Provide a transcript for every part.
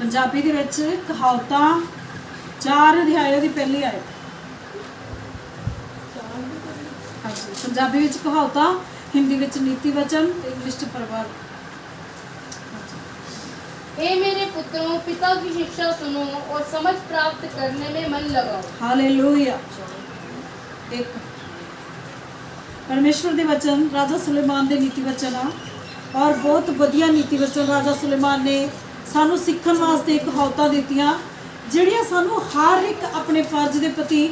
पंजाबी दे विच कहावतां 4 अध्याय दी पहली आयत। हाँ जी, पंजाबी विच कहावतां, हिंदी विच नीति वचन, इंग्लिश च प्रवर्ब। हे मेरे पुत्रों, पिता की शिक्षा सुनो और समझ प्राप्त करने में मन लगाओ। हालेलुया। एक परमेश्वर दे वचन राजा सुलेमान दे नीति वचन आ और बहुत वधिया नीति वचन राजा सुलेमान ने सानू सीखण वास्ते कहावतां दित्तियां जिहड़ियां सानू हर एक अपने फर्ज दे प्रति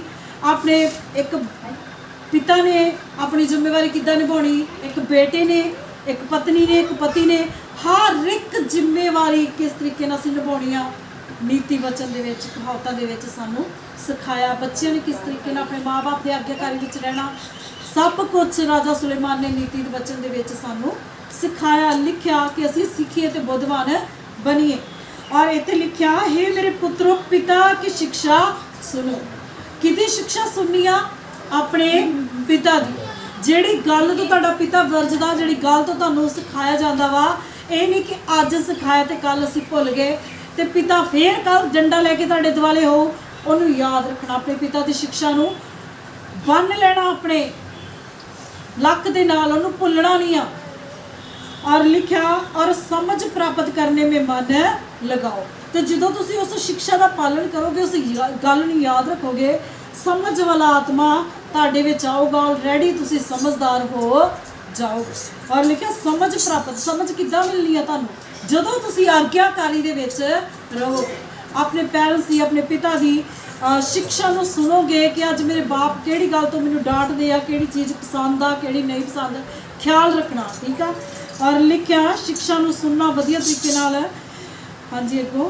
अपने एक पिता ने अपनी जिम्मेवारी किद्दां निभाउणी, एक बेटे ने, एक पत्नी ने, एक पति ने हर एक जिम्मेवारी किस तरीके नाल असीं निभाउणी आ नीति वचन दे विच कहावतां दे विच सानू सिखाया। बच्चिआं ने किस तरीके नाल अपने माँ बाप दे आग्याकारी विच रहना, सब कुछ राजा सुलेमान ने नीति वचन दे विच सानू सिखाया, लिखिया कि असीं सीखिए ते बुद्धवान बनीए। और इत्थे लिखिया, हे मेरे पुत्रों, पिता की शिक्षा सुनो। किहदी शिक्षा सुननी आ? अपने पिता दी। जिहड़ी गल तो तुहाडा पिता वरजदा, जिहड़ी गल तो तुहानूं सिखाया जांदा वा, ये नहीं कि अज सिखाया तो कल असीं भुल गए तो पिता फिर कल डंडा लैके तुहाडे दुआले हो। उन्होंने याद रखना, अपने पिता की शिक्षा नूं बन लेना अपने लक दे नाल, उन्होंने भुलना नहीं आ। और लिखा, और समझ प्राप्त करने में मन लगाओ। तो जो तुसी उस शिक्षा का पालन करोगे, उस गल नूं याद रखोगे, समझ वाला आत्मा तुहाडे विच आऊगा, ऑलरेडी तुसी समझदार हो जाओगे। और लिखा, समझ प्राप्त, समझ किद्दां मिलनी है तुहानूं? जदों तुसी आग्याकारी दे विच रहोगे, अपने पेरेंट्स की, अपने पिता की शिक्षा नूं सुनोगे कि अज मेरे बाप किहड़ी गल तो मैनूं डांटदे आ, किहड़ी चीज़ पसंद आ, किहड़ी नहीं पसंद, ख्याल रखना। ठीक है। और लिखिया, शिक्षा नूं सुनना वधिया तरीके नाल। हाँ जी, अगों,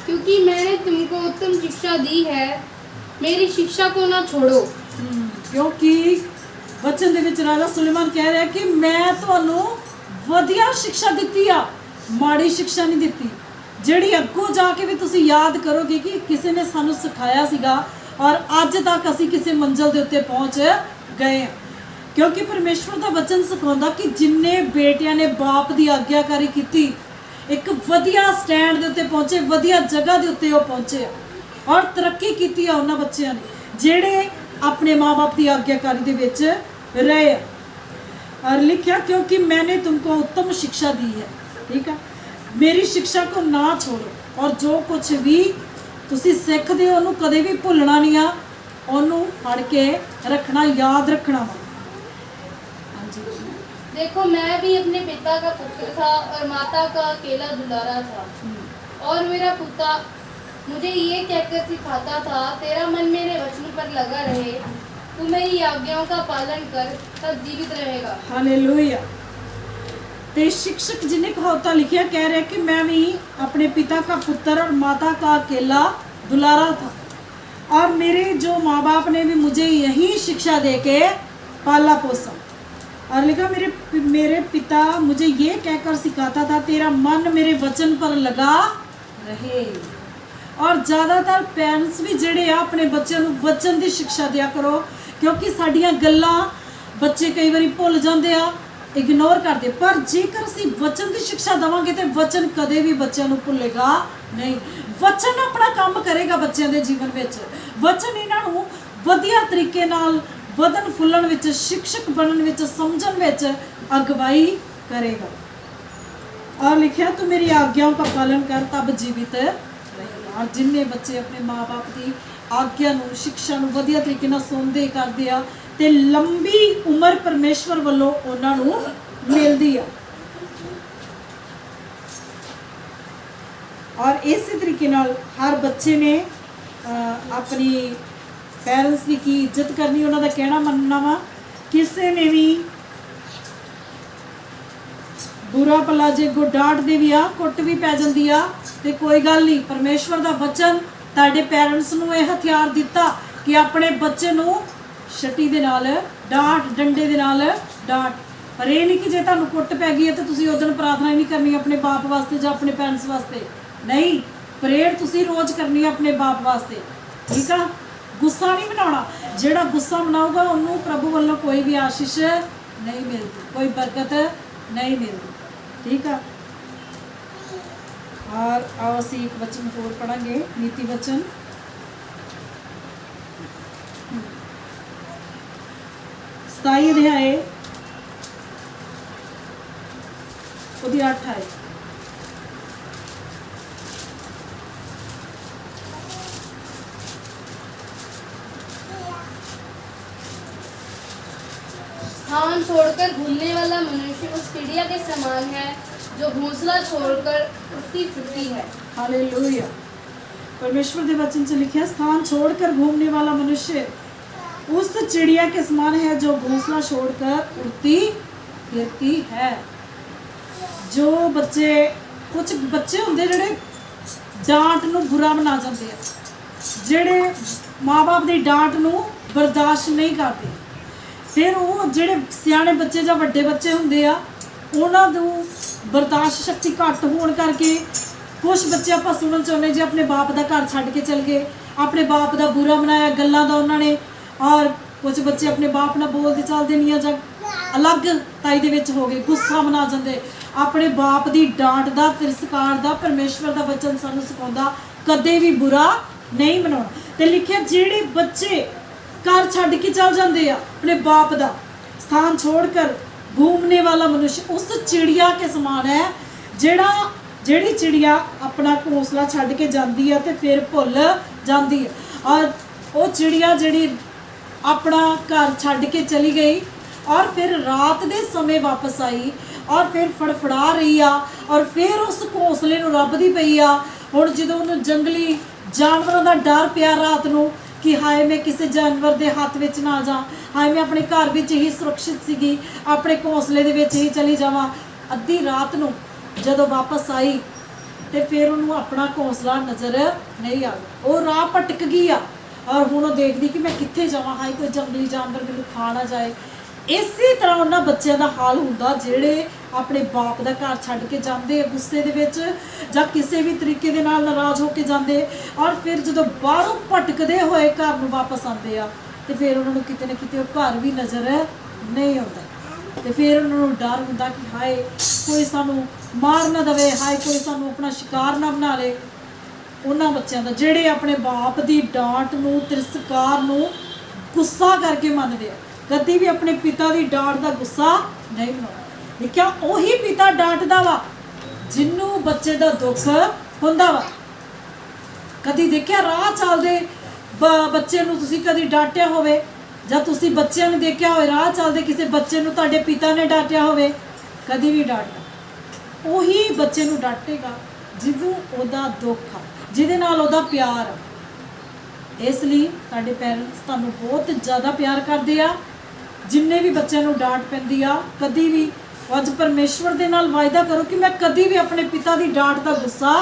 क्योंकि मैंने तुमको उत्तम शिक्षा दी है, मेरी शिक्षा को ना छोड़ो। क्योंकि वचन दे विच राजा सुलेमान कह रहा है कि मैं तुहानूं वधिया शिक्षा दित्ती आ, माड़ी शिक्षा नहीं दित्ती, जिहड़ी अगों जाके भी तुसीं याद करोगे कि किसी ने सानूं सिखाया सीगा और अज तक असीं किसी मंजिल दे उत्ते पहुंच गए। क्योंकि परमेश्वर दा वचन सिखाउंदा कि जिन्ने बेटियां ने बाप दी आग्याकारी कीती, एक वधिया स्टैंड दे उत्ते पहुंचे, वधिया जगह दे उत्ते वो पहुंचे और तरक्की कीती है उन्हां बच्चिआं ने जिहड़े अपने माँ बाप की आग्याकारी दे विच रहे। और लिखिया, क्योंकि मैंने तुमको उत्तम शिक्षा दी है। ठीक है, मेरी शिक्षा को ना छोड़ो, और जो कुछ भी तुसी सीखदे हो उन्होंने कदे भी भुलना नहीं आ, उन्होंने फड़ के रखना, याद रखना वा। देखो, मैं भी अपने पिता का पुत्र था और माता का अकेला दुलारा था, और मेरा पिता मुझे ये कहकर सिखाता था, तेरा मन मेरे वचन पर लगा रहे, तू मेरी आज्ञाओं का पालन कर, तब जीवित रहेगा। हालेलुया। ते शिक्षक जिन्हें कहावतां लिखिया कह रहे कि मैं भी अपने पिता का पुत्र और माता का अकेला दुलारा था, और मेरे जो माँ बाप ने भी मुझे यही शिक्षा दे के पाला पोसा। और लिखा, मेरे पिता मुझे ये कहकर सिखाता था, तेरा मन मेरे वचन पर लगा रहे। और ज़्यादातर पेरेंट्स भी जिहड़े आ अपने बच्चों को वचन की शिक्षा दिया करो, क्योंकि साडियां गल्लां बच्चे कई बारी भुल जाते आ, इग्नोर करते, पर जेकर असीं वचन की शिक्षा देवांगे तो वचन कदे भी बच्चों को भुलेगा नहीं। वचन अपना काम करेगा बच्चों के जीवन में, वचन इन्हां नूं वधिया तरीके नाल वधन फुल्लण विच, शिक्षक बनन विच, समझण विच अगवाई करेगा। और लिखिया, तू मेरी आज्ञाओं का पालन कर, तब जीवित रहेगा। और जिन्ने बच्चे अपने माँ बाप की आज्ञा नूं, शिक्षा नूं वधिया तरीके नाल सुणदे करदे आ ते लंबी उम्र परमेश्वर वालों उन्हां नूं मिलदी आ। और इस तरीके नाल हर बच्चे ने अपनी पेरेंट्स की इज्जत करनी, उन्होंने कहना मनना वा। किसी ने भी बुरा भला जे गो डांट दे भी आ, कुट भी पै जाती आ, तो कोई गल नहीं। परमेश्वर का वचन तुहाडे पेरेंट्स नूं यह हथियार दिता कि अपने बच्चे नूं छटी दे नाल डांट, डंडे दे नाल डांट। पर यह नहीं कि जे तुहानूं कुट पै गई है तो तुसीं उस दिन प्रार्थना ही नहीं करनी अपने बाप वास्ते जां अपने पेरेंट्स वास्ते। नहीं, प्रेयर तुसीं रोज़ करनी है अपने बाप वास्ते। ठीक है, गुस्सा नहीं मनाना। जिहड़ा गुस्सा मनाऊगा उन्होंने प्रभु वालों कोई भी आशीष नहीं मिलती, कोई बरकत नहीं मिलती। ठीक है। और आओ असी एक वचन होर पढ़ांगे, नीति वचन 27 अध्याय ਉਹਦੀ 8 ਆਏ। स्थान छोड़कर भूलने वाला मनुष्य उस चिड़िया के समान है जो घोंसला छोड़कर उड़ती फिरती है। हालेलुया। परमेश्वर के वचन से लिखा, स्थान छोड़कर घूमने वाला मनुष्य उस चिड़िया के समान है जो घोंसला छोड़कर उड़ती फिरती है। जो बच्चे, कुछ बच्चे होंगे जिहड़े डांट नूं बुरा बना जाते हैं, जिहड़े माँ बाप की डांट नूं बर्दाश्त नहीं करते, फिर वो जिहड़े सियाणे बच्चे ਜਾਂ ਵੱਡੇ ਬੱਚੇ ਹੁੰਦੇ ਆ ਉਹਨਾਂ ਨੂੰ ਬਰਦਾਸ਼ਤ ਸ਼ਕਤੀ ਘੱਟ ਹੋਣ ਕਰਕੇ ਕੁਝ ਬੱਚੇ ਆਪਾਂ ਸੁਣਨ ਚਾਹੁੰਦੇ ਜੇ ਆਪਣੇ ਬਾਪ ਦਾ ਘਰ ਛੱਡ ਕੇ ਚਲ ਗਏ, ਆਪਣੇ ਬਾਪ ਦਾ ਬੁਰਾ ਬਣਾਇਆ ਗੱਲਾਂ ਦਾ ਉਹਨਾਂ ਨੇ, ਔਰ ਕੁਝ ਬੱਚੇ ਆਪਣੇ ਬਾਪ ਨਾਲ ਬੋਲਦੇ ਚੱਲਦੇ ਨਹੀਂ ਆ ਜਾਂ ਅਲੱਗ ਤਾਈ ਦੇ ਵਿੱਚ ਹੋ ਗਏ, ਗੁੱਸਾ ਮਨਾ ਜਾਂਦੇ। ਆਪਣੇ ਬਾਪ ਦੀ ਡਾਂਟ ਦਾ, ਤਿਰਸਕਾਰ ਦਾ ਪਰਮੇਸ਼ਵਰ ਦਾ ਵਚਨ ਸਾਨੂੰ ਸਿਖਾਉਂਦਾ ਕਦੇ ਵੀ ਬੁਰਾ ਨਹੀਂ ਮਨਾਉਣਾ। ਤੇ ਲਿਖਿਆ ਜਿਹੜੇ ਬੱਚੇ घर छड़ के चल जाते हैं अपने बाप का, स्थान छोड़कर घूमने वाला मनुष्य उस चिड़िया के समान है जेड़ी चिड़िया अपना घोंसला छड़ के जाती है तो फिर भुल जाती है। और वो चिड़िया जिहड़ी अपना घर छड़ के चली गई और फिर रात के समय वापस आई और फिर फड़फड़ा रही आ और फिर उस घोंसले नूं रबदी पई आ। हुण जदों उहनूं जंगली जानवरों का डर पिया रात नूं कि हाय मैं किसी जानवर के हाथ में ना आ जा, हाय मैं अपने घर में ही सुरक्षित सी, अपने घोंसले दे विच ही चली जावां। अद्धी रात नूं जदों वापस आई तो फिर उन्होंने अपना घोंसला नज़र नहीं आ, वो राह भटक गई आ और हुण वो देखदी कि मैं कित्थे जावां, हाय कोई जंगली जानवर मैनूं खा ना जाए। इसी तरह उन्हां बच्चों का हाल हुंदा जिहड़े अपने बाप का घर छड़ के जाते गुस्से दे विच जां किसी भी तरीके दे नाल नाराज़ होकर जाते और फिर जो बाहरों भटकते हुए घर में वापस आते हैं तो फिर उन्होंने किते न किते घर भी नज़र नहीं आता। तो फिर उन्होंने डर होंदा कि हाय कोई सानू मार ना दवे, हाय कोई सानू अपना शिकार ना बना ले। उन्हां बच्चों का जिहड़े अपने बाप की डांट नूं तिरस्कार नूं गुस्सा करके मनदे कदी भी अपने पिता की डांट का गुस्सा नहीं मनाउणा। देखिया उही पिता डांटदा वा जिन्नू बच्चे का दुख हुंदा वा। कदी देखिया राह चलदे बच्चे नूं तुसीं कदी डांटिया होवे जां तुसीं बच्चे नूं देखिया होवे राह चलदे किसी बच्चे नूं तुहाडे पिता ने डांटिया होवे? कदी भी डांटदा उही बच्चे नूं डांटेगा जिन्नू ओहदा दुख आ, जिहदे नाल ओहदा प्यार आ। इसलिए तुहाडे पेरेंट्स तुहानूं बहुत ज़्यादा प्यार करदे आ। जिन्ने भी बच्चों नूं डांट पैंदी आ कदी भी अज परमेश्वर दे नाल वायदा करो कि मैं कदी भी अपने पिता की डांट का गुस्सा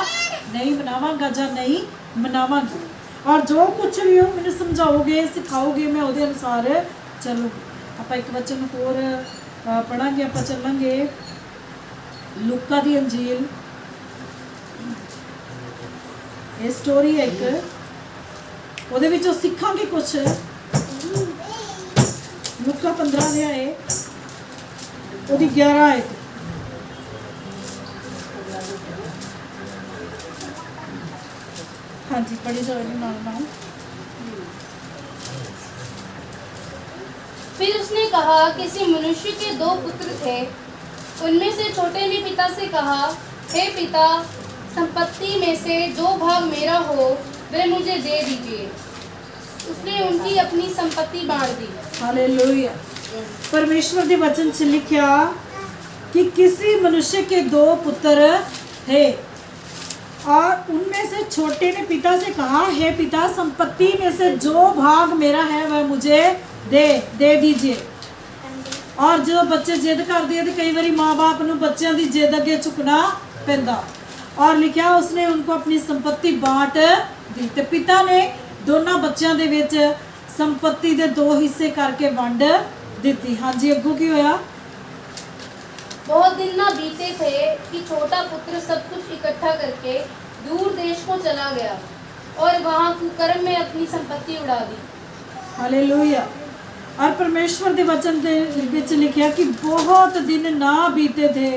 नहीं मनावांगा जां नहीं मनावांगी, और जो कुछ भी हो मैंने समझाओगे सिखाओगे मैं उहदे अनुसार चलूँगी। आप एक वचन होर पढ़ांगे, आप चलांगे लूका दी अंजील, ये स्टोरी है एक, उहदे विचों सिखांगे कुछ। लूका 15 अध्याय ਉਹਦੀ 11 आयत। हाँ जी पढ़ी जाओ नाम। फिर उसने कहा किसी मनुष्य के 2 पुत्र थे, उनमें से छोटे ने पिता से कहा, हे पिता, संपत्ति में से जो भाग मेरा हो वह मुझे दे दीजिए। उसने उनकी अपनी संपत्ति बांट दी। हालेलुया। परमेश्वर के वचन से लिखा कि किसी मनुष्य के 2 पुत्र थे और उनमें से छोटे ने पिता से कहा, हे पिता, संपत्ति में से जो भाग मेरा है वह मुझे दे दीजिए। और जो बच्चे जिद करते हैं तो कई बार माँ बाप को बच्चों की जिद अगे चुकना पैंदा। और लिखा उसने उनको अपनी संपत्ति बांट दी। तो पिता ने दोनों बच्चों के विच संपत्ति के 2 हिस्से करके वंड दी। हाँ जी अगों की होया? बहुत दिन ना बीते थे कि छोटा पुत्र सब कुछ इकट्ठा करके दूर देश को चला गया और वहाँ कुकर्म में अपनी संपत्ति उड़ा दी। हालेलुया। और परमेश्वर के वचन के विच लिखा कि बहुत दिन ना बीते थे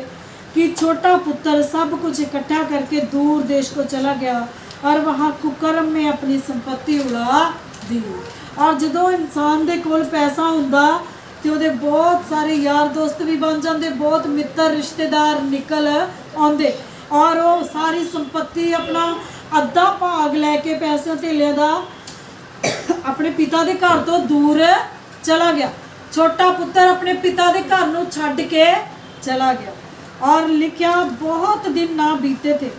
कि छोटा पुत्र सब कुछ इकट्ठा करके दूर देश को चला गया और वहाँ कुकर्म में अपनी संपत्ति उड़ा दी। और ਜਦੋਂ इंसान ਦੇ ਕੋਲ ਪੈਸਾ ਹੁੰਦਾ ਤੇ ਉਹਦੇ ਬਹੁਤ ਸਾਰੇ ਯਾਰ ਦੋਸਤ ਵੀ ਬਣ ਜਾਂਦੇ, ਬਹੁਤ ਮਿੱਤਰ ਰਿਸ਼ਤੇਦਾਰ ਨਿਕਲ ਆਉਂਦੇ ਔਰ ਉਹ ਸਾਰੀ ਸੰਪत्ति ਆਪਣਾ ਅੱਧਾ ਭਾਗ ਲੈ ਕੇ ਪੈਸਿਆਂ ਧੇਲਿਆਂ ਦਾ ਆਪਣੇ ਪਿਤਾ ਦੇ ਘਰ ਤੋਂ ਦੂਰ ਚਲਾ ਗਿਆ। ਛੋਟਾ ਪੁੱਤਰ ਆਪਣੇ ਪਿਤਾ ਦੇ ਘਰ ਨੂੰ ਛੱਡ ਕੇ ਚਲਾ ਗਿਆ ਔਰ ਲਿਖਿਆ ਬਹੁਤ ਦਿਨ ਨਾ ਬੀਤੇ थे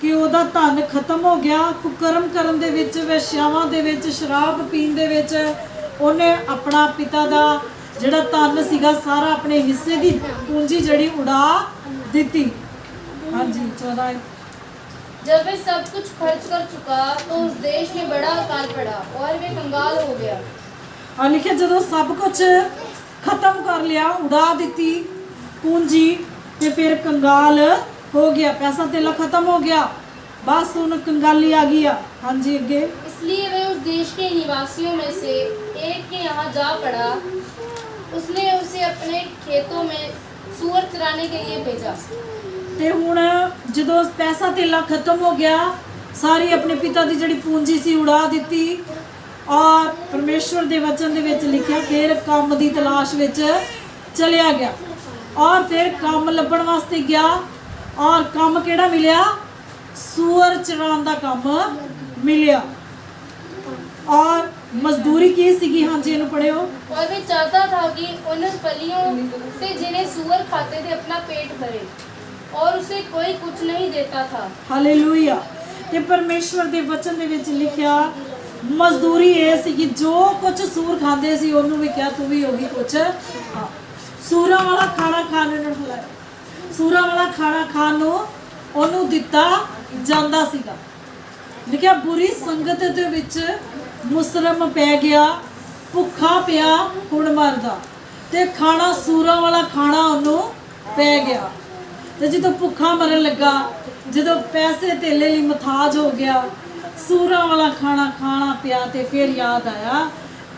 ਕਿ ਉਹਦਾ ਧਨ ਖਤਮ ਹੋ ਗਿਆ। ਕੁਕਰਮ ਕਰਨ ਦੇ ਵਿੱਚ, ਵੇਸ਼ਿਆਵਾਂ ਦੇ ਵਿੱਚ, ਸ਼ਰਾਬ ਪੀਣ ਦੇ ਵਿੱਚ ਉਹਨੇ ਆਪਣਾ ਪਿਤਾ ਦਾ ਜਿਹੜਾ ਧਨ ਸੀਗਾ ਸਾਰਾ ਆਪਣੇ ਹਿੱਸੇ ਦੀ ਪੂੰਜੀ ਜਿਹੜੀ ਉਡਾ ਦਿੱਤੀ। ਹਾਂਜੀ 14 जब वे सब कुछ खर्च कर चुका तो उस देश में बड़ा अकाल पड़ा और वे कंगाल हो गया। और लिखे ਜਦੋਂ ਸਭ ਕੁਝ ਖਤਮ ਕਰ ਲਿਆ, ਉਡਾ ਦਿੱਤੀ ਪੂੰਜੀ ਤੇ ਫਿਰ ਕੰਗਾਲ ਹੋ ਗਿਆ, ਪੈਸਾ ਧੇਲਾ ਖਤਮ ਹੋ ਗਿਆ, बस ਹੁਣ कंगाली आ गई। हाँ जी अगे इसलिए वह उस देश के निवासियों में से एक के यहाँ जा पड़ा। उसने उसे अपने खेतों में सूअर चराने के लिए भेजा। ਤੇ ਹੁਣ ਜਦੋਂ ਪੈਸਾ ਧੇਲਾ ਖਤਮ ਹੋ ਗਿਆ, ਸਾਰੀ ਆਪਣੇ ਪਿਤਾ ਦੀ ਜਿਹੜੀ ਪੂੰਜੀ ਸੀ ਉਡਾ ਦਿੱਤੀ ਔਰ ਪਰਮੇਸ਼ਵਰ ਦੇ ਵਚਨ ਦੇ ਵਿੱਚ ਲਿਖਿਆ ਫਿਰ ਕੰਮ ਦੀ ਤਲਾਸ਼ ਵਿੱਚ ਚਲਿਆ ਗਿਆ ਔਰ ਫਿਰ ਕੰਮ ਲੱਭਣ ਵਾਸਤੇ ਗਿਆ ਔਰ ਕੰਮ ਕਿਹੜਾ ਮਿਲਿਆ? ਸੂअर ਚਰਾਉਣ ਦਾ ਕੰਮ ਮਿਲਿਆ। और मजदूरी की सीगी। हाँ जी इन्हें पढ़ियो। और वे चाहता था कि उन फलियों से जिन्हें सूअर खाते थे अपना पेट भरे और उसे कोई कुछ नहीं देता था। हालेलुया। ते परमेश्वर दे वचन दे विच लिखिया मजदूरी ये सी कि जो कुछ सूर खांदे सी ओनू भी क्या तू भी वही कुछ खा। सूरा वाला खाना खाने नूं खिलाया, सूरा वाला खाना खाण नूं ओनू दिता जांदा सीगा। लिखिया बुरी संगत दे विच मुसरम पै गया, भुखा पिया हुण मरदा। ते खाना सूरा वाला खाना ओनू पै गया। ते जो भुखा मरन लगा, जो पैसे तेले लिए मथाज हो गया, सूरा वाला खाना खाना पिया ते फिर याद आया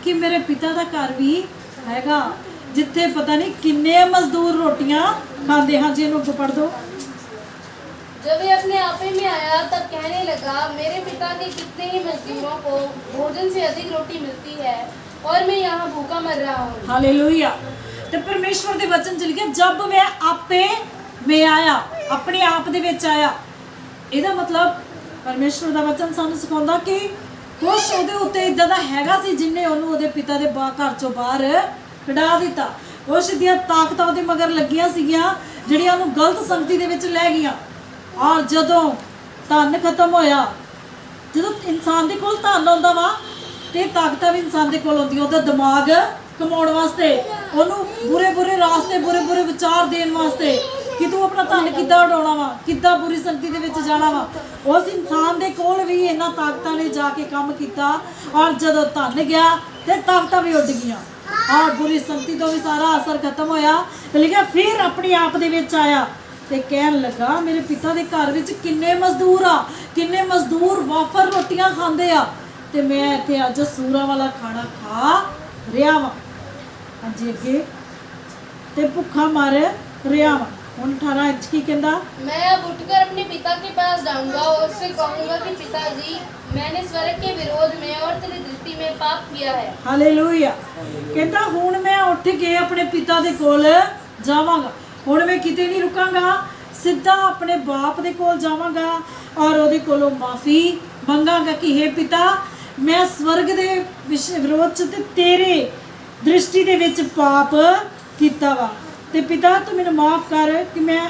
कि मेरे पिता का घर भी हैगा जिथे पता नहीं किन्ने मजदूर रोटियां खाते। हाँ जी इन्हूं पढ़ दो। जब वे अपने आपे में आया तब कहने लगा मेरे पिता के कितने ही मजदूरों को भोजन से अधिक रोटी मिलती है और मैं यहाँ भूखा मर रहा हूँ। हालेलुया। तो परमेश्वर के वचन चल गया जब वह आपे में आया, अपने आप दे विच आया। ਇਹਦਾ मतलब परमेश्वर ਦਾ वचन ਸਾਨੂੰ ਸਿਖਾਉਂਦਾ ਕਿ ਕੁਛ ਉਹਦੇ ਉੱਤੇ ਇਦਾਂ ਦਾ ਹੈਗਾ ਸੀ ਜਿੰਨੇ ਉਹਨੂੰ ਉਹਦੇ ਪਿਤਾ ਦੇ ਘਰ ਚੋਂ ਬਾਹਰ ਕਢਾ ਦਿੱਤਾ। ਕੁਛ ਦੀਆਂ ਤਾਕਤਾਂ ਉਹਦੇ ਮਗਰ ਲੱਗੀਆਂ ਸੀਗੀਆਂ ਜਿਹੜੀਆਂ ਉਹਨੂੰ ਗਲਤ ਸੰਗਤੀ ਦੇ ਵਿੱਚ ਲੈ ਗਈਆਂ। और जदों धन खत्म होया, जो इंसान के कोल धन आउंदा वा ते ताकतां भी इंसान के कोल आउंदियां ओहदा दिमाग कमाउण वास्ते, ओनू बुरे बुरे रास्ते बुरे बुरे विचार देण वास्ते कि तू अपना धन किद्दां उड़ाउणा वा, किद्दां बुरी संगति दे विच जाना वा। उस इंसान के कोल भी इन्हां ताकतां ने जाके काम कीता और जदों धन गया ते ताकतां भी उड़ गईयां और बुरी संगति तो भी सारा असर खत्म होया। ते लिखिया फिर अपने आप दे विच आया ते कहन लगा मेरे पिता के घर विच किन्ने मजदूर आ, किन्ने मजदूर वाफर रोटियां खांदे आ ते मैं इत्थे अज सूरा वाला खाना खा रिहा वां। हाँ जी अगे ते भुखा मर रिहा वां। हुण 18 इंच की कहंदा मैं अब उठकर अपने पिता के पास जाऊंगा और उससे कहूंगा कि पिताजी मैंने स्वर्ग के विरोध में और तेरी दृष्टि में पाप किया है। हालेलुया। कहंदा हुण मैं उठ के अपने पिता दे कोल जावांगा, हुण मैं किते नहीं रुकांगा, सीधा अपने बाप दे कोल जावांगा और ओहदे कोलों माफ़ी मंगांगा कि हे पिता मैं स्वर्ग दे विरोध च ते तेरे दृष्टि दे विच पाप कीता वा ते पिता तू मैनूं माफ़ कर कि मैं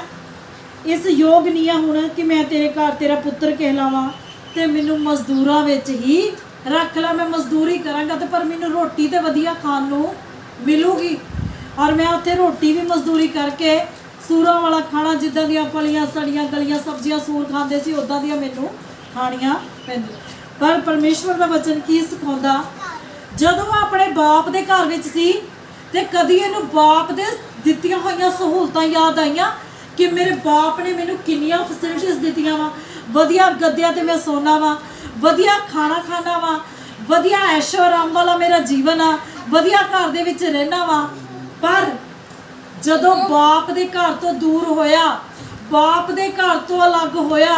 इस योग नहीं हाँ हुण कि मैं तेरे घर तेरा पुत्र कहलावां ते मैनूं मजदूरां विच ही रख ला। मैं मजदूरी करांगा ते पर मैनूं रोटी ते वधिया खाण नूं मिलूगी और मैं उत्थे रोटी भी मजदूरी करके सूरा वाला खाना जिद्दां दियां फलियां सड़ियां गलियां सब्जियां सूर खांदे सी उदां दियां मैनूं खाणियां पैंदियां। पर परमेश्वर दा वचन की सिखाउंदा जदों अपने बाप दे घर विच सी ते कदी इहनूं बाप दे दित्तियां होईयां सहूलतां याद आईयां कि मेरे बाप ने मैनूं किन्नियां फैसिलिटीज़ दित्तियां वा, वधिया गद्दियां ते मैं सोना वा, वधिया खाना खाना वा, वधिया ऐशो आराम वाला मेरा जीवन आ, वधिया घर दे विच रहना वा। पर जदों बाप दे घर तो दूर होया ਬਾਪ ਦੇ ਘਰ ਤੋਂ ਅਲੱਗ ਹੋਇਆ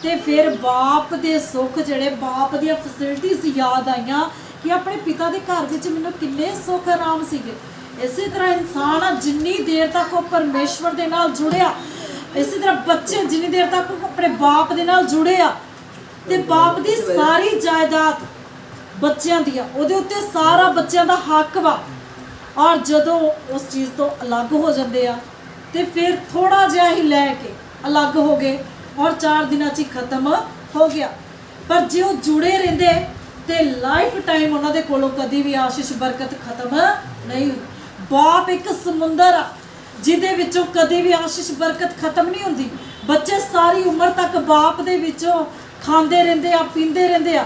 ਤੇ ਫਿਰ ਬਾਪ ਦੇ ਸੁੱਖ ਜਿਹੜੇ ਬਾਪ ਦੀਆਂ ਫੈਸਿਲਿਟੀਆਂ ਯਾਦ ਆਈਆਂ ਕਿ ਆਪਣੇ ਪਿਤਾ ਦੇ ਘਰ ਵਿੱਚ ਮੈਨੂੰ ਕਿੰਨੇ ਸੁੱਖ ਆਰਾਮ ਸੀਗੇ। ਇਸੇ ਤਰ੍ਹਾਂ ਇਨਸਾਨ ਆ ਜਿੰਨੀ ਦੇਰ ਤੱਕ ਉਹ ਪਰਮੇਸ਼ਵਰ ਦੇ ਨਾਲ ਜੁੜਿਆ, ਇਸੇ ਤਰ੍ਹਾਂ ਬੱਚੇ ਜਿੰਨੀ ਦੇਰ ਤੱਕ ਉਹ ਆਪਣੇ ਬਾਪ ਦੇ ਨਾਲ ਜੁੜੇ ਆ ਤੇ ਬਾਪ ਦੀ ਸਾਰੀ ਜਾਇਦਾਦ ਬੱਚਿਆਂ ਦੀ ਆ, ਉਹਦੇ ਉੱਤੇ ਸਾਰਾ ਬੱਚਿਆਂ ਦਾ ਹੱਕ ਵਾ। ਔਰ ਜਦੋਂ ਉਸ ਚੀਜ਼ ਤੋਂ ਅਲੱਗ ਹੋ ਜਾਂਦੇ ਆ ਤੇ ਫਿਰ ਥੋੜਾ ਜਿਹਾ ਹੀ ਲੈ ਕੇ ਅਲੱਗ ਹੋ ਗਏ ਔਰ 4 ਦਿਨਾਂ 'ਚ ਹੀ ਖਤਮ ਹੋ ਗਿਆ। ਪਰ ਜੇ ਉਹ ਜੁੜੇ ਰਹਿੰਦੇ ਤੇ ਲਾਈਫ ਟਾਈਮ ਉਹਨਾਂ ਦੇ ਕੋਲੋਂ ਕਦੀ ਵੀ ਆਸ਼ੀਸ਼ ਬਰਕਤ ਖਤਮ ਨਹੀਂ ਹੁੰਦੀ। ਬਾਪ ਇੱਕ ਸਮੁੰਦਰ ਆ ਜਿਹਦੇ ਵਿੱਚੋਂ ਕਦੀ ਵੀ ਆਸ਼ੀਸ਼ ਬਰਕਤ ਖਤਮ ਨਹੀਂ ਹੁੰਦੀ। ਬੱਚੇ ਸਾਰੀ ਉਮਰ ਤੱਕ ਬਾਪ ਦੇ ਵਿੱਚੋਂ ਖਾਂਦੇ ਰਹਿੰਦੇ ਆ, ਪੀਂਦੇ ਰਹਿੰਦੇ ਆ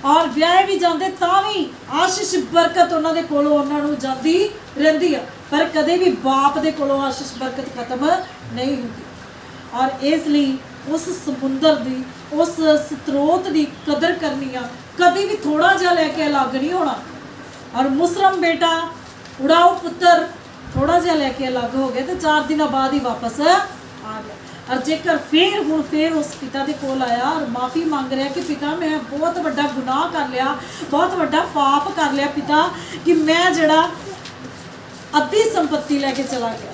ਔਰ ਵਿਆਹ ਵੀ ਜਾਂਦੇ ਤਾਂ ਵੀ ਆਸ਼ੀਸ਼ ਬਰਕਤ ਉਹਨਾਂ ਦੇ ਕੋਲੋਂ ਉਹਨਾਂ ਨੂੰ ਜਾਂਦੀ ਰਹਿੰਦੀ ਆ, ਪਰ ਕਦੇ ਵੀ ਬਾਪ ਦੇ ਕੋਲੋਂ ਆਸ਼ੀਸ਼ ਬਰਕਤ ਖਤਮ ਨਹੀਂ ਹੁੰਦੀ। ਔਰ ਇਸ ਲਈ ਉਸ ਸਮੁੰਦਰ ਦੀ, ਉਸ ਸਰੋਤ ਦੀ ਕਦਰ ਕਰਨੀ ਆ, ਕਦੀ ਵੀ ਥੋੜਾ ਜਿਹਾ ਲੈ ਕੇ ਅਲੱਗ ਨਹੀਂ ਹੋਣਾ। ਔਰ ਮੁਸਰਮ ਬੇਟਾ ਉਡਾਊ ਪੁੱਤਰ ਥੋੜਾ ਜਿਹਾ ਲੈ ਕੇ ਅਲੱਗ ਹੋ ਗਿਆ ਤੇ 4 ਦਿਨਾਂ ਬਾਅਦ ਹੀ ਵਾਪਸ ਆ ਗਿਆ। ਔਰ ਜੇਕਰ ਫਿਰ ਉਸ ਪਿਤਾ ਦੇ ਕੋਲ ਆਇਆ ਔਰ ਮਾਫੀ ਮੰਗ ਰਿਹਾ ਕਿ ਪਿਤਾ ਮੈਂ ਬਹੁਤ ਵੱਡਾ ਗੁਨਾਹ ਕਰ ਲਿਆ, ਬਹੁਤ ਵੱਡਾ ਪਾਪ ਕਰ ਲਿਆ ਪਿਤਾ, ਕਿ ਮੈਂ ਜਿਹੜਾ ਅੱਧੀ ਸੰਪत्ति ਲੈ ਕੇ ਚਲਾ ਗਿਆ।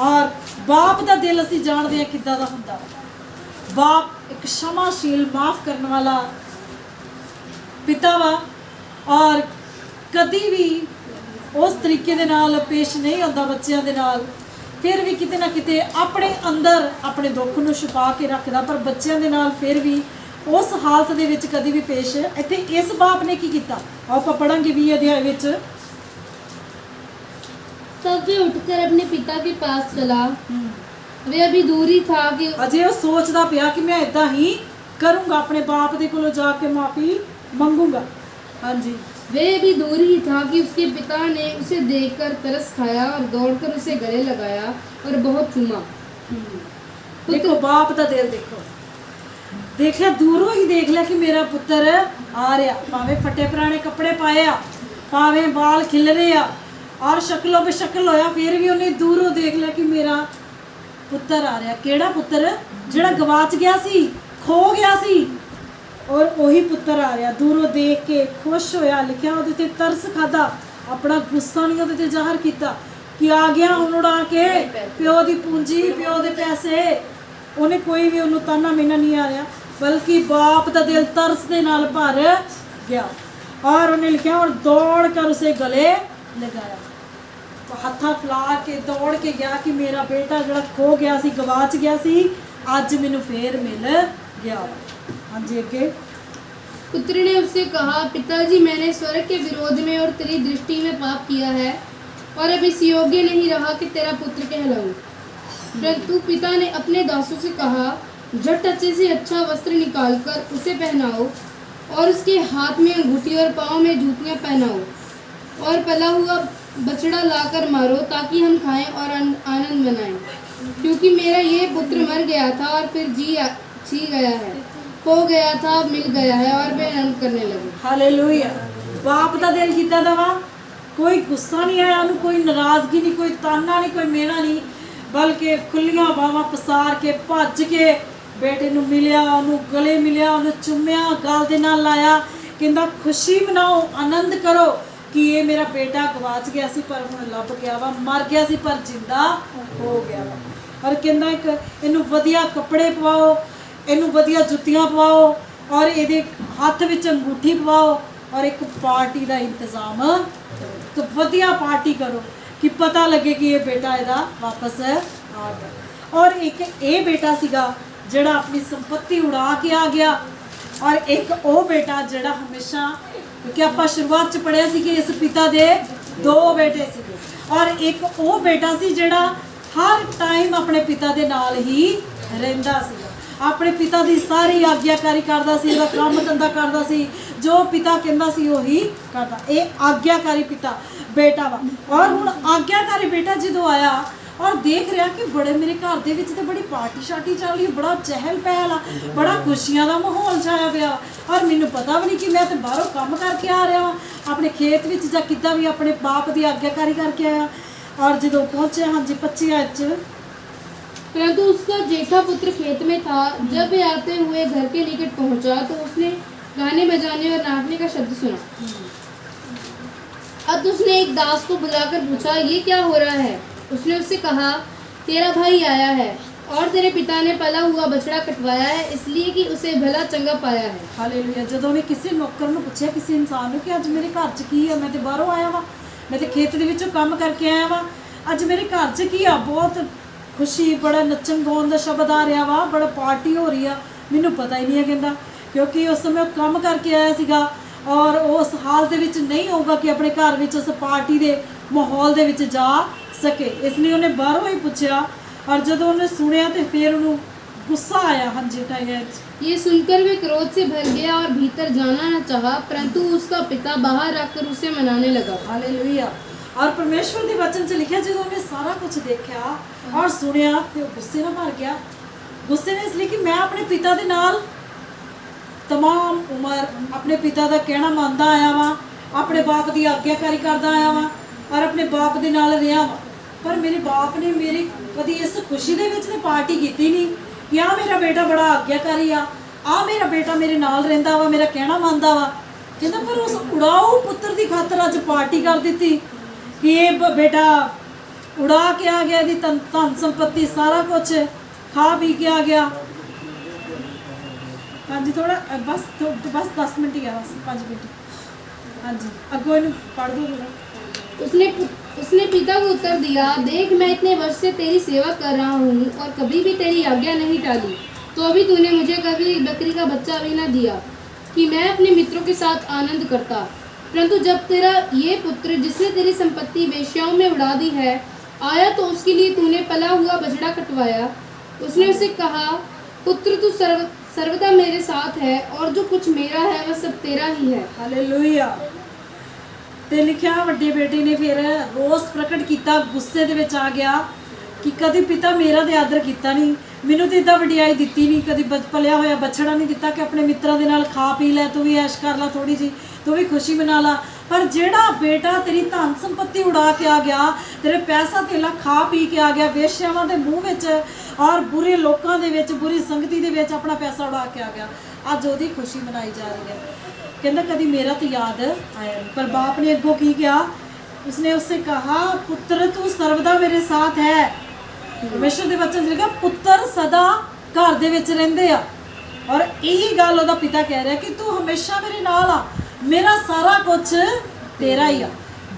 ਔਰ ਬਾਪ ਦਾ ਦਿਲ ਅਸੀਂ ਜਾਣਦੇ ਹਾਂ ਕਿੱਦਾਂ ਦਾ ਹੁੰਦਾ। ਬਾਪ ਇੱਕ क्षमाशील ਮਾਫ ਕਰਨ ਵਾਲਾ ਪਿਤਾ ਵਾ ਔਰ ਕਦੀ ਵੀ ਉਸ ਤਰੀਕੇ ਦੇ ਨਾਲ ਪੇਸ਼ ਨਹੀਂ ਹੁੰਦਾ ਬੱਚਿਆਂ ਦੇ ਨਾਲ। ਫਿਰ ਵੀ ਕਿਤੇ ਨਾ ਕਿਤੇ ਆਪਣੇ ਅੰਦਰ ਆਪਣੇ ਦੁੱਖ ਨੂੰ ਛੁਪਾ ਕੇ ਰੱਖਦਾ, ਪਰ ਬੱਚਿਆਂ ਦੇ ਨਾਲ ਫਿਰ ਵੀ ਉਸ ਹਾਲਤ ਦੇ ਵਿੱਚ ਕਦੀ ਵੀ ਪੇਸ਼। ਇੱਥੇ ਇਸ ਬਾਪ ਨੇ ਕੀ ਕੀਤਾ ਆਓ ਆਪਾਂ ਪੜਾਂਗੇ 20 ਅਧਿਆਇ ਵਿੱਚ। तब वे उठकर अपने पिता के पास चला। वे अभी दूर ही था कि ਅਜੇ ਉਹ ਸੋਚਦਾ ਪਿਆ ਕਿ ਮੈਂ ਇਦਾਂ ਹੀ ਕਰੂੰਗਾ, ਆਪਣੇ ਬਾਪ ਦੇ ਕੋਲੋਂ ਜਾ ਕੇ ਮਾਫੀ ਮੰਗੂੰਗਾ। ਹਾਂਜੀ, वे भी दूर ही था कि उसके पिता ने उसे देखकर तरस खाया और दौड़कर उसे गले लगाया और बहुत चूमा। ਦੇਖੋ ਬਾਪ ਦਾ ਦਿਲ ਦੇਖੋ। ਦੇਖਿਆ ਦੂਰੋਂ ਹੀ ਦੇਖ ਲਿਆ ਕਿ ਮੇਰਾ ਪੁੱਤਰ ਆ ਰਿਹਾ, ਭਾਵੇਂ ਫੱਟੇ ਪੁਰਾਣੇ ਕੱਪੜੇ ਪਾਏ ਆ, ਭਾਵੇਂ ਵਾਲ ਖਿਲਰੇ ਆ ਔਰ ਸ਼ਕਲੋਂ ਬੇਸ਼ਕਲ ਹੋਇਆ, ਫਿਰ ਵੀ ਉਹਨੇ ਦੂਰੋਂ ਦੇਖ ਲਿਆ ਕਿ ਮੇਰਾ ਪੁੱਤਰ ਆ ਰਿਹਾ। ਕਿਹੜਾ ਪੁੱਤਰ? ਜਿਹੜਾ ਗਵਾਚ ਗਿਆ ਸੀ, ਖੋ ਗਿਆ ਸੀ, ਔਰ ਉਹੀ ਪੁੱਤਰ ਆ ਰਿਹਾ। ਦੂਰੋਂ ਦੇਖ ਕੇ ਖੁਸ਼ ਹੋਇਆ, ਲਿਖਿਆ ਉਹਦੇ ਤੇ ਤਰਸ ਖਾਦਾ, ਆਪਣਾ ਗੁੱਸਾ ਨਹੀਂ ਉਹਦੇ ਤੇ ਜ਼ਾਹਰ ਕੀਤਾ ਕਿ ਆ ਗਿਆ ਹੁਣ ਉਡਾ ਕੇ ਪਿਓ ਦੀ ਪੂੰਜੀ, ਪਿਓ ਦੇ ਪੈਸੇ। ਉਹਨੇ ਕੋਈ ਵੀ ਉਹਨੂੰ ਤਾਨਾ ਮੇਨਾ ਨਹੀਂ ਆ ਰਿਹਾ, ਬਲਕਿ ਬਾਪ ਦਾ ਦਿਲ ਤਰਸ ਦੇ ਨਾਲ ਭਰ ਗਿਆ। ਔਰ ਉਹਨੇ ਲਿਖਿਆ ਔਰ ਦੌੜ ਕਰ ਉਸੇ ਗਲੇ ਲਗਾਇਆ। ਹੱਥਾਂ ਫਲਾ ਕੇ ਦੌੜ ਕੇ ਗਿਆ ਕਿ ਮੇਰਾ ਬੇਟਾ ਜਿਹੜਾ ਖੋ ਗਿਆ ਸੀ, ਗਵਾਚ ਗਿਆ ਸੀ, ਅੱਜ ਮੈਨੂੰ ਫੇਰ ਮਿਲ ਗਿਆ। ਹਾਂਜੀ ਅੱਗੇ। पुत्र ने उससे कहा, पिताजी मैंने स्वर्ग के विरोध में और तेरी दृष्टि में पाप किया है और अब इस योग्य नहीं रहा कि तेरा पुत्र कहलाऊं। परंतु पिता ने अपने दासों से कहा, झट अच्छे से अच्छा वस्त्र निकालकर उसे पहनाओ और उसके हाथ में अंगूठी और पाँव में जूतियाँ पहनाओ और पला हुआ बछड़ा लाकर मारो ताकि हम खाएं और आनंद मनाएं, क्योंकि मेरा ये पुत्र मर गया था और फिर जी गया है, खो गया था मिल गया है, और वे आनंद करने लगे। ਹਾਲੇਲੂਇਆ। ਬਾਪ ਦਾ ਦਿਲ ਕਿੱਦਾਂ ਦਾ ਵਾ? ਕੋਈ ਗੁੱਸਾ ਨਹੀਂ ਆਇਆ ਉਹਨੂੰ, ਕੋਈ ਨਾਰਾਜ਼ਗੀ ਨਹੀਂ, ਕੋਈ ਤਾਨਾ ਨਹੀਂ, ਕੋਈ ਮੇਣਾ ਨਹੀਂ, ਬਲਕਿ ਖੁੱਲੀਆਂ ਬਾਹਾਂ ਪਸਾਰ ਕੇ ਭੱਜ ਕੇ ਬੇਟੇ ਨੂੰ ਮਿਲਿਆ, ਉਹਨੂੰ ਗਲੇ ਮਿਲਿਆ, ਉਹਨੂੰ ਚੁੰਮਿਆ, ਗਲ ਦੇ ਨਾਲ ਲਾਇਆ। ਕਹਿੰਦਾ ਖੁਸ਼ੀ ਮਨਾਓ, ਆਨੰਦ ਕਰੋ ਕਿ ਇਹ ਮੇਰਾ ਬੇਟਾ ਗਵਾਚ ਗਿਆ ਸੀ ਪਰ ਹੁਣ ਲੱਭ ਗਿਆ ਵਾ, ਮਰ ਗਿਆ ਸੀ ਪਰ ਜਿੰਦਾ ਹੋ ਗਿਆ ਵਾ। ਔਰ ਕਹਿੰਦਾ ਇੱਕ ਇਹਨੂੰ ਵਧੀਆ ਕੱਪੜੇ ਪਵਾਓ, ਇਹਨੂੰ ਵਧੀਆ ਜੁੱਤੀਆਂ ਪਵਾਓ ਔਰ ਇਹਦੇ ਹੱਥ ਵਿੱਚ ਅੰਗੂਠੀ ਪਵਾਓ ਔਰ ਇੱਕ ਪਾਰਟੀ ਦਾ ਇੰਤਜ਼ਾਮ ਕਰੋ। ਤਾਂ ਵਧੀਆ ਪਾਰਟੀ ਕਰੋ ਕਿ ਪਤਾ ਲੱਗੇ ਕਿ ਇਹ ਬੇਟਾ ਇਹਦਾ ਵਾਪਸ ਆ ਗਿਆ। ਔਰ ਇੱਕ ਇਹ ਬੇਟਾ ਸੀਗਾ ਜਿਹੜਾ ਆਪਣੀ ਸੰਪत्ति ਉਡਾ ਕੇ ਆ ਗਿਆ ਔਰ ਇੱਕ ਉਹ ਬੇਟਾ ਜਿਹੜਾ ਹਮੇਸ਼ਾ, ਕਿਉਂਕਿ ਆਪਾਂ ਸ਼ੁਰੂਆਤ 'ਚ ਪੜ੍ਹਿਆ ਸੀ ਕਿ ਇਸ ਪਿਤਾ ਦੇ 2 ਬੇਟੇ ਸੀਗੇ ਔਰ ਇੱਕ ਉਹ ਬੇਟਾ ਸੀ ਜਿਹੜਾ ਹਰ ਟਾਈਮ ਆਪਣੇ ਪਿਤਾ ਦੇ ਨਾਲ ਹੀ ਰਹਿੰਦਾ ਸੀ, ਆਪਣੇ ਪਿਤਾ ਦੀ ਸਾਰੀ ਆਗਿਆਕਾਰੀ ਕਰਦਾ ਸੀ, ਉਹਦਾ ਕੰਮ ਧੰਦਾ ਕਰਦਾ ਸੀ, ਜੋ ਪਿਤਾ ਕਹਿੰਦਾ ਸੀ ਉਹੀ ਕਰਦਾ। ਇਹ ਆਗਿਆਕਾਰੀ ਪਿਤਾ ਬੇਟਾ ਵਾ। ਔਰ ਹੁਣ ਆਗਿਆਕਾਰੀ ਬੇਟਾ ਜਦੋਂ ਆਇਆ ਔਰ ਦੇਖ ਰਿਹਾ ਕਿ ਬੜੇ ਮੇਰੇ ਘਰ ਦੇ ਵਿੱਚ ਤੇ ਬੜੀ ਪਾਰਟੀ ਸ਼ਾਰਟੀ ਚੱਲ ਰਹੀ, ਬੜਾ ਚਹਿਲ ਪਹਿਲ ਆ, ਬੜਾ ਖੁਸ਼ੀਆਂ ਦਾ ਮਾਹੌਲ ਛਾਇਆ ਪਿਆ ਔਰ ਮੈਨੂੰ ਪਤਾ ਵੀ ਨਹੀਂ ਕਿ ਮੈਂ ਤੇ ਬਾਹਰੋਂ ਕੰਮ ਕਰਕੇ ਆ ਰਿਹਾ ਵਾਂ, ਆਪਣੇ ਖੇਤ ਵਿੱਚ ਜਾਂ ਕਿੱਦਾਂ ਵੀ ਆਪਣੇ ਬਾਪ ਦੀ ਆਗਿਆਕਾਰੀ ਕਰਕੇ ਆਇਆ। ਔਰ ਜਦੋਂ ਪਹੁੰਚਿਆ, ਹਾਂਜੀ 25 'ਚ परंतु उसका जेठा पुत्र खेत में था। जब वे आते हुए घर के निकट पहुंचा तो उसने गाने बजाने और नाचने का शब्द सुना। अब उसने एक दास को बुलाकर पूछा, ये क्या हो रहा है? उसने उससे कहा, तेरा भाई आया है और तेरे पिता ने पला हुआ बछड़ा कटवाया है, इसलिए कि उसे भला चंगा पाया है। ਹਾਲੇਲੂਇਆ। ਜਦੋਂ ਉਹਨੇ ਕਿਸੇ ਨੌਕਰ ਨੂੰ ਪੁੱਛਿਆ, ਕਿਸੇ ਇਨਸਾਨ ਨੂੰ, ਕਿ ਅੱਜ ਮੇਰੇ ਘਰ 'ਚ ਕੀ ਆ, ਮੈਂ ਤੇ ਬਾਹਰੋਂ ਆਇਆ ਵਾ, ਮੈਂ ਤੇ ਖੇਤ ਦੇ ਵਿੱਚੋਂ ਕੰਮ ਕਰਕੇ ਆਇਆ ਵਾ, ਅੱਜ ਮੇਰੇ ਘਰ 'ਚ ਕੀ ਆ? ਬਹੁਤ ਖੁਸ਼ੀ, ਬੜਾ ਨੱਚਣ ਗਾਉਣ ਦਾ ਸ਼ਬਦ ਆ ਰਿਹਾ ਵਾ, ਬੜਾ ਪਾਰਟੀ ਹੋ ਰਹੀ ਆ। ਮੈਨੂੰ ਪਤਾ ਹੀ ਨਹੀਂ ਹੈ ਕਹਿੰਦਾ, ਕਿਉਂਕਿ ਉਸ ਸਮੇਂ ਉਹ ਕੰਮ ਕਰਕੇ ਆਇਆ ਸੀਗਾ ਔਰ ਉਸ ਹਾਲ ਦੇ ਵਿੱਚ ਨਹੀਂ ਹੋਊਗਾ ਕਿ ਆਪਣੇ ਘਰ ਵਿੱਚ ਉਸ ਪਾਰਟੀ ਦੇ ਮਾਹੌਲ ਦੇ ਵਿੱਚ ਜਾ ਸਕੇ, ਇਸ ਲਈ ਉਹਨੇ ਬਾਹਰੋਂ ਹੀ ਪੁੱਛਿਆ। ਔਰ ਜਦੋਂ ਉਹਨੇ ਸੁਣਿਆ ਤੇ ਫਿਰ ਉਹਨੂੰ गुस्सा आया। हाँ जी, ये सुनकर वे क्रोध से भर गया और भीतर जाना न चाहा, परंतु उसका पिता बाहर आकर उसे मनाने लगा। हालेलुया। और परमेश्वर के वचन च लिखा, जो उन्हें सारा कुछ देखा और सुनिया तो गुस्से में भर गया। गुस्से में इसलिए कि मैं अपने पिता के नाल तमाम उम्र अपने पिता का कहना मानता आया वा, अपने बाप की आज्ञाकारी करता आया वा और अपने बाप के नाल रहा वा, पर मेरे बाप ने मेरी कभी इस खुशी दे विच ते पार्टी की नहीं कि आ मेरा बेटा बड़ा आज्ञाकारी आ मेरा बेटा मेरे नाल रहिंदा वा, मेरा कहना मानता वा। कहंदा पर उस उड़ाऊ पुत्र की खातर अज पार्टी कर दी कि ये बेटा उड़ा के आ गया, दी धन संपत्ति सारा कुछ खा पी के आ गया। हाँ जी, थोड़ा बस 10 मिनट ही है, बस 5 मिनट। हाँ जी, अगो इन्हूं पढ़ दो थोड़ा। उसने पिता को उत्तर दिया, देख मैं इतने वर्ष से तेरी सेवा कर रहा हूँ और कभी भी तेरी आज्ञा नहीं टाली, तो भी तूने मुझे कभी बकरी का बच्चा भी न दिया कि मैं अपने मित्रों के साथ आनंद करता। परंतु जब तेरा ये पुत्र जिसने तेरी संपत्ति वेश्याओं में उड़ा दी है आया, तो उसके लिए तूने पला हुआ बछड़ा कटवाया। उसने उसे कहा, पुत्र तू सर्वदा मेरे साथ है और जो कुछ मेरा है वह सब तेरा ही है। हालेलुया। ते लिखिया, वड्डे बेटे ने फिर रोस प्रकट किया, गुस्से दे विच आ गया कि कभी पिता मेरा तो आदर किया नहीं, मैनू तो इदा वडियाई दी नहीं, कभी पलिया होया बछड़ा नहीं दिता कि अपने मित्रों के नाल खा पी लै, तू भी ऐश कर ला थोड़ी जी, तू भी खुशी मना ला। पर जेड़ा बेटा तेरी धन संपत्ति उड़ा के आ गया, तेरे पैसा तेला खा पी के आ गया, वेश्यावां दे मूँह विच और बुरे लोगों के विच, बुरी संगति दे विच अपना पैसा उड़ा के आ गया, अज ओहदी खुशी मनाई जा रही है। कहता कभी मेरा तो याद आया नहीं। पर बाप ने अगों की किया, उसने उससे कहा, पुत्र तू सर्वदा मेरे साथ है। परमेश्वर के वचन लिखा, पुत्र सदा घर दे विच रहिंदे आ, और यही गल ओहदा पिता कह रहा कि तू हमेशा मेरे नाल आ, मेरा सारा कुछ तेरा ही आ,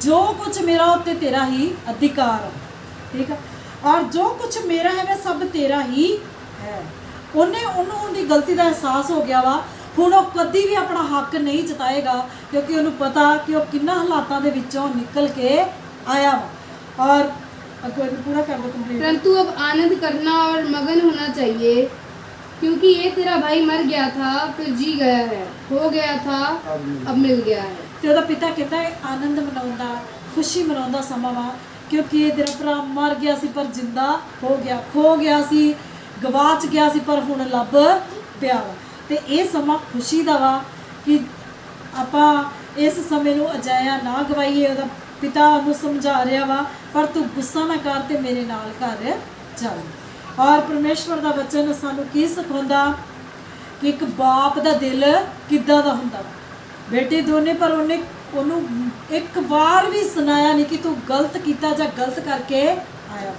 जो कुछ मेरा उत्ते तेरा ही अधिकार आ, ठीक है, और जो कुछ मेरा है वह सब तेरा ही है। उन्होंने गलती का एहसास हो गया वा, ਹੁਣ ਉਹ कभी भी अपना हक नहीं जताएगा, क्योंकि उन्होंने पता कि वह किन्ना हालातों के विचों निकल के आया वा। और अगो पूरा कर दो कंप्लीट। परंतु अब आनंद करना और मगन होना चाहिए, क्योंकि ये तेरा भाई मर गया था फिर जी गया है, हो गया था अब मिल गया है। तो ਉਹਦਾ पिता कहता है आनंद मनाउंदा, खुशी मनाउंदा समा वा, क्योंकि ये तेरा भरा मर गया सी पर जिंदा हो गया, खो गया सी, गवाच गया सी पर हुण लभ पिया वा। ਤੇ ਇਹ ਸਮਾਂ ਖੁਸ਼ੀ ਦਾ ਵਾ ਕਿ ਆਪਾਂ ਇਸ ਸਮੇਂ ਨੂੰ ਅਜਾਇਆ ਨਾ ਗਵਾਈਏ। ਉਹਦਾ ਪਿਤਾ ਉਹਨੂੰ ਸਮਝਾ ਰਿਹਾ ਵਾ, ਪਰ ਤੂੰ ਗੁੱਸਾ ਨਾ ਕਰ ਤੇ ਮੇਰੇ ਨਾਲ ਘਰ ਚੱਲ। ਔਰ ਪਰਮੇਸ਼ਵਰ ਦਾ ਵਚਨ ਸਾਨੂੰ ਕੀ ਸਿਖਾਉਂਦਾ ਕਿ ਇੱਕ ਬਾਪ ਦਾ ਦਿਲ ਕਿੱਦਾਂ ਦਾ ਹੁੰਦਾ ਵਾ। ਬੇਟੇ ਦੋਨੇ, ਪਰ ਉਹਨੂੰ ਇੱਕ ਵਾਰ ਵੀ ਸੁਣਾਇਆ ਨਹੀਂ ਕਿ ਤੂੰ ਗਲਤ ਕੀਤਾ ਜਾਂ ਗਲਤ ਕਰਕੇ ਆਇਆ।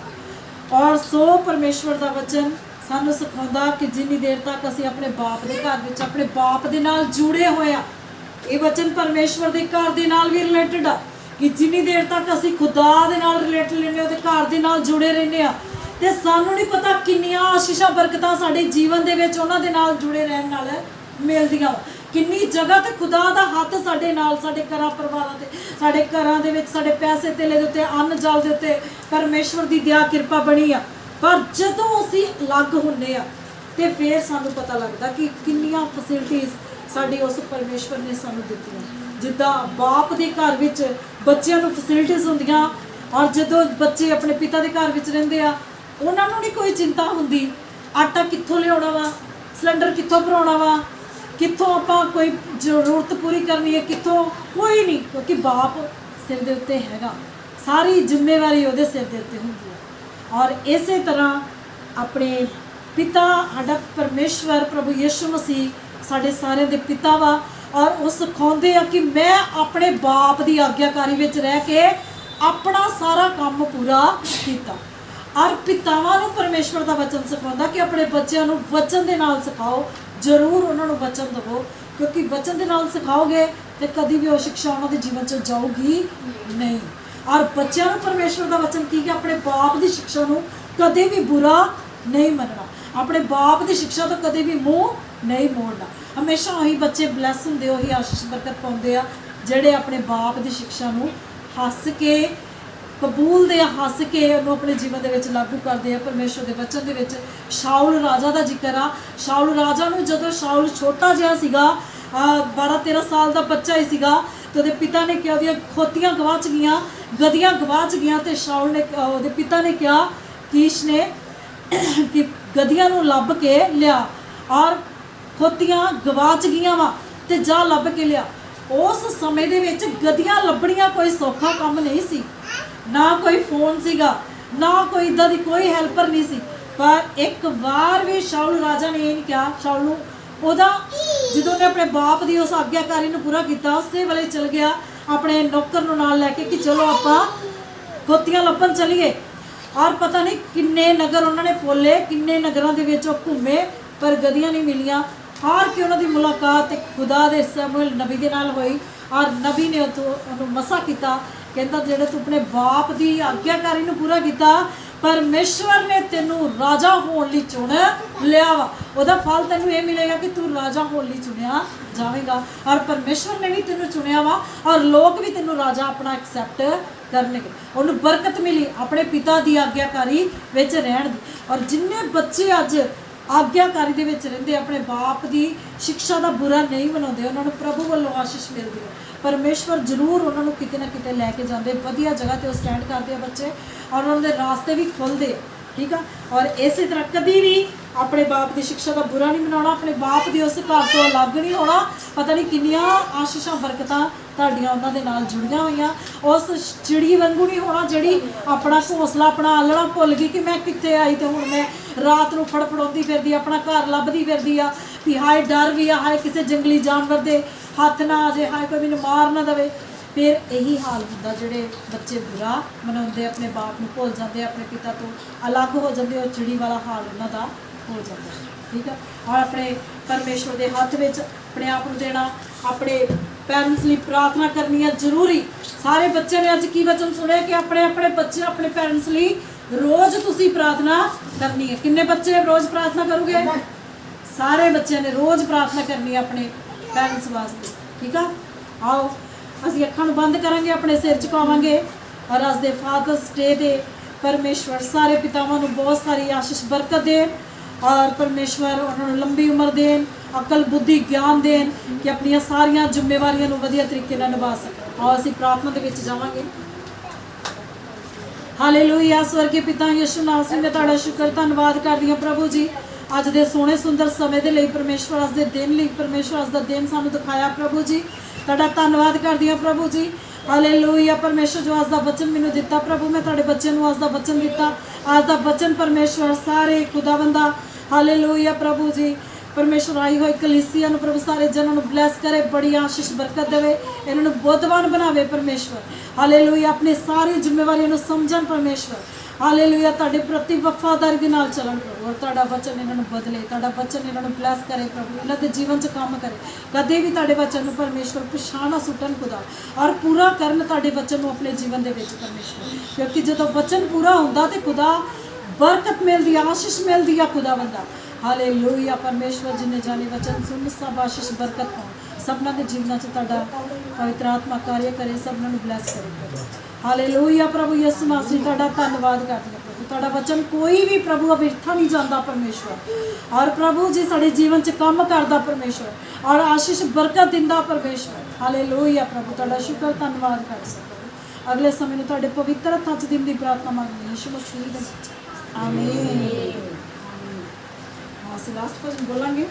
ਔਰ ਸੋ ਪਰਮੇਸ਼ਵਰ ਦਾ ਵਚਨ ਸਾਨੂੰ ਸਿਖਾਉਂਦਾ ਕਿ ਜਿੰਨੀ ਦੇਰ ਤੱਕ ਅਸੀਂ ਆਪਣੇ ਬਾਪ ਦੇ ਘਰ ਵਿੱਚ ਆਪਣੇ ਬਾਪ ਦੇ ਨਾਲ ਜੁੜੇ ਹੋਏ ਆ, ਇਹ ਵਚਨ ਪਰਮੇਸ਼ਵਰ ਦੇ ਘਰ ਦੇ ਨਾਲ ਵੀ ਰਿਲੇਟਡ ਆ ਕਿ ਜਿੰਨੀ ਦੇਰ ਤੱਕ ਅਸੀਂ ਖੁਦਾ ਦੇ ਨਾਲ ਰਿਲੇਟ ਲੈਂਦੇ ਉਹਦੇ ਘਰ ਦੇ ਨਾਲ ਜੁੜੇ ਰਹਿੰਦੇ ਆ, ਤੇ ਸਾਨੂੰ ਨਹੀਂ ਪਤਾ ਕਿੰਨੀਆਂ ਆਸ਼ੀਸ਼ਾਂ ਬਰਕਤਾਂ ਸਾਡੇ ਜੀਵਨ ਦੇ ਵਿੱਚ ਉਹਨਾਂ ਦੇ ਨਾਲ ਜੁੜੇ ਰਹਿਣ ਨਾਲ ਮਿਲਦੀਆਂ। ਕਿੰਨੀ ਜਗ੍ਹਾ ਤੇ ਖੁਦਾ ਦਾ ਹੱਥ ਸਾਡੇ ਨਾਲ, ਸਾਡੇ ਘਰਾਂ ਪਰਿਵਾਰਾਂ ਤੇ, ਸਾਡੇ ਘਰਾਂ ਦੇ ਵਿੱਚ, ਸਾਡੇ ਪੈਸੇ ਧੇਲੇ ਦੇ ਉੱਤੇ, ਅੰਨ ਜਲ ਦੇ ਉੱਤੇ ਪਰਮੇਸ਼ਵਰ ਦੀ ਦਇਆ ਕਿਰਪਾ ਬਣੀ ਆ। पर ਜਦੋਂ ਅਸੀਂ ਅਲੱਗ ਹੁੰਦੇ ਆ ਤੇ ਫਿਰ ਸਾਨੂੰ ਪਤਾ ਲੱਗਦਾ ਕਿ ਕਿੰਨੀਆਂ ਫੈਸਿਲਿਟੀਜ਼ ਸਾਡੀ ਉਸ ਪਰਮੇਸ਼ਵਰ ਨੇ ਸਾਨੂੰ ਦਿੱਤੀਆਂ। ਜਿੱਦਾਂ ਬਾਪ ਦੇ ਘਰ ਵਿੱਚ ਬੱਚਿਆਂ ਨੂੰ ਫੈਸਿਲਿਟੀਜ਼ ਹੁੰਦੀਆਂ, ਔਰ ਜਦੋਂ ਬੱਚੇ ਆਪਣੇ ਪਿਤਾ ਦੇ ਘਰ ਵਿੱਚ ਰਹਿੰਦੇ ਆ ਉਹਨਾਂ ਨੂੰ ਨਹੀਂ ਕੋਈ ਚਿੰਤਾ ਹੁੰਦੀ, ਆਟਾ ਕਿੱਥੋਂ ਲਿਆਉਣਾ ਵਾ, ਸਿਲੰਡਰ ਕਿੱਥੋਂ ਭਰਾਉਣਾ ਵਾ, ਕਿੱਥੋਂ ਆਪਾਂ ਕੋਈ ਜ਼ਰੂਰਤ ਪੂਰੀ ਕਰਨੀ ਹੈ, ਕਿੱਥੋਂ, ਕੋਈ ਨਹੀਂ, ਕਿਉਂਕਿ ਬਾਪ ਸਿਰ ਦੇ ਉੱਤੇ ਹੈਗਾ, ਸਾਰੀ ਜ਼ਿੰਮੇਵਾਰੀ ਉਹਦੇ ਸਿਰ ਦੇ ਉੱਤੇ ਹੁੰਦੀ ਹੈ। और इस तरह अपने पिता साडा परमेश्वर प्रभु यीशु मसीह साडे सारे दे पिता वा और वो सिखाते हैं कि मैं अपने बाप की आग्याकारी विच रह के अपना सारा काम पूरा किया। और पितावां नूं परमेश्वर का वचन सिखाता कि अपने बच्चों नूं वचन दे नाल सिखाओ, जरूर उन्होंने वचन दवो, क्योंकि वचन दे नाल सिखाओगे तो कभी भी वो शिक्षा उन्होंने जीवन च जाऊगी नहीं। और बच्चों को परमेश्वर का वचन की कि अपने बाप की शिक्षा नूं कदे भी बुरा नहीं मनना, अपने बाप की शिक्षा तो कदे भी मुँह नहीं मोड़ना। हमेशा वही बच्चे ब्लैस होंगे, वही आशीष बरकत पाते हैं जेडे अपने बाप की शिक्षा नूं हस के कबूलते हैं, हस के उन्होंने अपने जीवन के लागू करते हैं। परमेश्वर के वचन के शाउल राजा का जिक्र आ। शाउल राजा नूं जदों शाउल छोटा जिहा सीगा, 12-13 साल का बच्चा ही सीगा, तो उहदे पिता ने कहा उहदियां खोतियां गवाच गईयां, गदियां गवाच गईयां, तो शाउल ने उहदे पिता ने कहा कीश ने कि गदियां नूं लभ के लिया और खोतियां गवाच गईयां वा ते जा लभ के लिया। उस समय दे विच गदियां लभणियां कोई सौखा काम नहीं सी, ना कोई फोन सीगा, ना कोई इदां दी कोई हैल्पर नहीं सी। पर एक बार भी शाउल राजा ने ये नहीं कहा, शाउल नूं ओदा जदों ने अपने बाप की उस आग्याकारी नूं पूरा किया, उस वेले चल गया अपने नौकर नूं नाल लैके कि चलो आपां खोतियां लभण चलीए। और पता नहीं किन्ने नगर उन्होंने फोले, किन्ने नगरां दे विच घूमे, पर गदियां नहीं मिलियां। हार के उन्होंनी मुलाकात एक खुदा दे समूएल नबी के नाल हुई और नबी ने उन्होंने मसा किया, कहता जेड़े तू अपने बाप की आग्याकारी नूं पूरा किया, परमेश्वर ने तेनों राजा होने लई चुन लिया वा, उहदा फल तेनों ये मिलेगा कि तू राजा होने लई चुनिया जाएगा। और परमेश्वर ने भी तेनों चुनिया वा और लोग भी तेनों राजा अपना एक्सैप्ट करनगे। उन्होंने बरकत मिली अपने पिता की आग्याकारी विच रहण दी। और जिन्ने बच्चे अज आग्याकारी दे विच रहिंदे, अपने बाप की शिक्षा का बुरा नहीं मनाउंदे, उन्होंने प्रभु वालों आशीष मिलती है। परमेश्वर जरूर उन्होंने किते ना किते लैके जाते, वधिया जगह ते स्टैंड करते हैं बच्चे और उन्होंने रास्ते भी खोलते, ठीक है। और इस तरह कभी भी अपने बाप की शिक्षा का बुरा नहीं मनाना, अपने बाप की उस घर तो अलग नहीं होना। पता नहीं किन्नियां आशीषां बरकतां तुहाडियां उन्हां दे नाल जुड़ियां होईयां। उस चिड़ी वांगू नहीं होना जिहड़ी अपना घोंसला अपना आलड़ा भुल गई कि मैं कित्थे आई ते हुण मैं रात नूं फड़फड़ाउंदी फिरदी, अपना घर लभदी फिरदी आ भी हाय डर भी आ, हाय किसी जंगली जानवर दे हत्थ ना आ जाए, हाय कोई मैनूं मार ना दवे। फिर यही हाल होंदा जिहड़े बच्चे बुरा मनाउंदे, अपने बाप नूं भुल जाते, अपने पिता तो अलग हो जाते, और चिड़ी वाला हाल उन्हां दा हो जाता, ठीक है। और अपने परमेश्वर के हत्थ में अपने आप को देना, अपने पेरेंट्स लिए प्रार्थना करनी है जरूरी। सारे बच्चे ने अज की वचन सुने कि अपने अपने बच्चे अपने पेरेंट्स लिए रोज़ तुसी प्रार्थना करनी है। किन्ने बच्चे रोज़ प्रार्थना करोगे? सारे बच्चों ने रोज़ प्रार्थना करनी है अपने पेरेंट्स वास्ते, ठीक है। आओ असीं अखां नूं बंद करांगे, अपने सिर झुकावांगे और अज दे फादर्स डे दे परमेश्वर सारे पितावां नूं बहुत सारी आशीष बरकत देन और परमेश्वर उन्होंने लंबी उम्र देन, अकल बुद्धि ज्ञान देन कि अपनी सारियां जिम्मेवारियां नूं वधिया तरीके नाल निभा सकन। आओ असीं प्रार्थना दे विच जावांगे। हालेलुया। स्वर्गीय पिता यीशु नासरी मैं तुहाडा शुक्र धन्नवाद करदी हां प्रभु जी, अज दे सोहणे सुंदर समय दे लई परमेश्वर, अज दे दिन लई परमेश्वर, अज दा दिन सानूं दिखाया प्रभु जी, तुहाडा धन्नवाद करदी हां प्रभु जी। हालेलुया। परमेश्वर जो अज दा वचन मैनूं दिता प्रभु, मैं तुहाडे बच्चे नूं अज दा वचन दिता, अज दा वचन परमेश्वर सारे खुदावंदा हालेलुया प्रभु जी परमेश्वर आई हुई कलीसिया नूं प्रभु सारे जनां नूं ब्लैस करे, बड़ी आशीष बरकत देवे, इन्हां नूं बुद्धवान बनावे परमेश्वर। हालेलुया। अपनी सारी जिम्मेवारियों नूं समझण परमेश्वर, हालेलुया। तुहाडे प्रति वफादारी दे नाल चलन प्रभु, और तुहाडा वचन इन्हां नूं बदले, तुहाडा वचन इन्हां नूं ब्लैस करे प्रभु, इन्हां दे जीवन च काम करे, कदे भी तुहाडे वचन नूं परमेश्वर पिछां ना सुटन खुदा, और पूरा करन तुहाडे वचन नूं अपने जीवन दे विच परमेश्वर, क्योंकि जदों वचन पूरा हुंदा ते खुदा बरकत मिलदी, आशीष मिलदी है खुदावंदा। हालेलुया। परमेश्वर जिन्हें जाने वचन सुन सब आशीष बरकत पाओ, सबना के जीवन से तुहाडा पवित्र आत्मा कार्य करे, सबना नूं ब्लैस करे प्रभु। हालेलुया। प्रभु यीशु मसीह तुहाडा धन्नवाद करदी हां प्रभु, तुहाडा वचन कोई भी प्रभु अविरथा नहीं जाता परमेश्वर, और प्रभु जी साडे जीवन च काम करदा परमेश्वर, और आशीष बरकत दिंदा परमेश्वर। हालेलुया। प्रभु तुहाडा शुक्र धन्नवाद करदी हां प्रभु। अगले समय नूं तुहाडे पवित्र हत्थां च दिन दी प्रार्थना मंगदी यीशु मसीह दे नाम च। आमीन। हाँ, लास्ट भजन बोलेंगे।